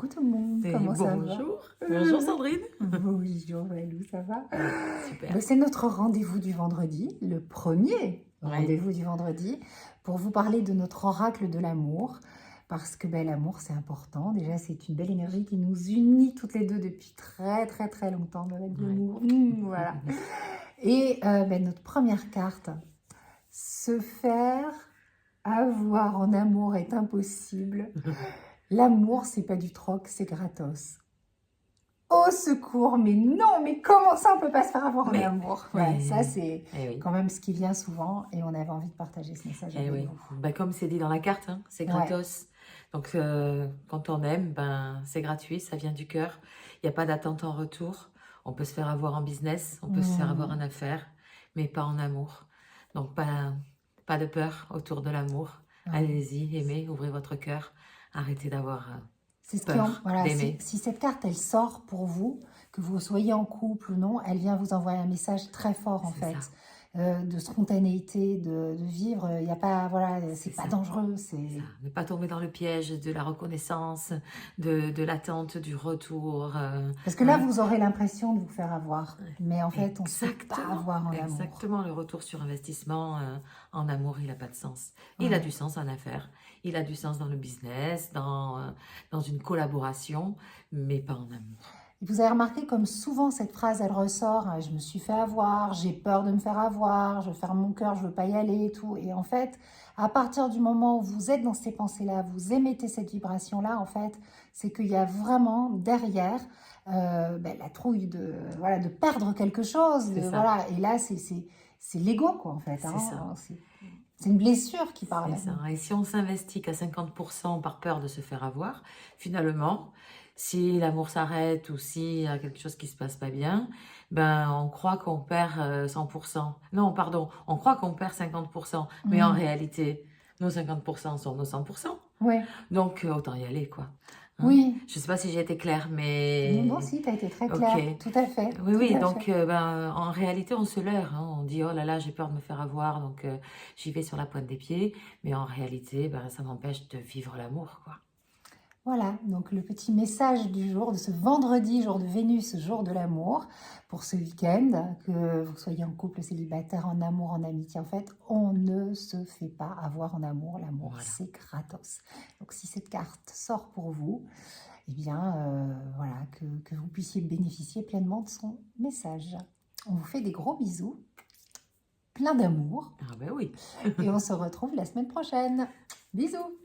Coucou tout le monde, Et comment ça va? bonjour. Bonjour Sandrine. Bonjour Valou, ça va? Super. C'est notre rendez-vous du vendredi, le premier Ouais. rendez-vous du vendredi, pour vous parler de notre oracle de l'amour. Parce que l'amour, c'est important. Déjà, c'est une belle énergie qui nous unit toutes les deux depuis très très très longtemps dans la vie de l'amour. Voilà. Et notre première carte, se faire avoir en amour est impossible. L'amour, c'est pas du troc, c'est gratos. Au secours, mais non, mais comment ça on peut pas se faire avoir en amour? Voilà, ça c'est quand même ce qui vient souvent et on avait envie de partager ce message avec vous. Comme c'est dit dans la carte, hein, c'est gratos. Donc quand on aime, c'est gratuit, ça vient du cœur. Il n'y a pas d'attente en retour. On peut se faire avoir en business, on peut se faire avoir en affaires, mais pas en amour. Donc pas de peur autour de l'amour. Allez-y, aimez, ouvrez votre cœur. Arrêtez d'avoir peur d'aimer. Si cette carte, elle sort pour vous, que vous soyez en couple ou non, elle vient vous envoyer un message très fort en fait. De spontanéité, de vivre, il n'y a pas, c'est pas dangereux. Ne pas tomber dans le piège de la reconnaissance, de l'attente du retour. Parce que là, vous aurez l'impression de vous faire avoir, mais en fait, on ne se fait pas avoir en amour. Exactement, le retour sur investissement en amour, il n'a pas de sens. Il a du sens en affaires, il a du sens dans le business, dans une collaboration, mais pas en amour. Vous avez remarqué comme souvent cette phrase, elle ressort, « je me suis fait avoir, j'ai peur de me faire avoir, je ferme mon cœur, je ne veux pas y aller et tout ». Et en fait, à partir du moment où vous êtes dans ces pensées-là, vous émettez cette vibration-là, en fait, c'est qu'il y a vraiment derrière la trouille de perdre quelque chose. Et là, c'est l'ego, quoi, en fait. C'est une blessure qui parle. Et si on s'investit qu'à 50% par peur de se faire avoir, finalement, si l'amour s'arrête ou s'il y a quelque chose qui se passe pas bien, on croit qu'on perd 100%. Non, pardon, on croit qu'on perd 50%. Mais en réalité, nos 50% sont nos 100%. Ouais. Donc, autant y aller, quoi. Oui. Je ne sais pas si j'ai été claire, mais... Non, si, tu as été très claire, tout à fait. Oui, donc en réalité, on se leurre. On dit, oh là là, j'ai peur de me faire avoir, donc j'y vais sur la pointe des pieds. Mais en réalité, ça m'empêche de vivre l'amour, quoi. Voilà, donc le petit message du jour, de ce vendredi, jour de Vénus, jour de l'amour, pour ce week-end, que vous soyez en couple, célibataire, en amour, en amitié, en fait, on ne se fait pas avoir en amour. L'amour, c'est gratos. Donc si cette carte sort pour vous, eh bien, que vous puissiez bénéficier pleinement de son message. On vous fait des gros bisous, plein d'amour. Ah ben oui. Et on se retrouve la semaine prochaine. Bisous.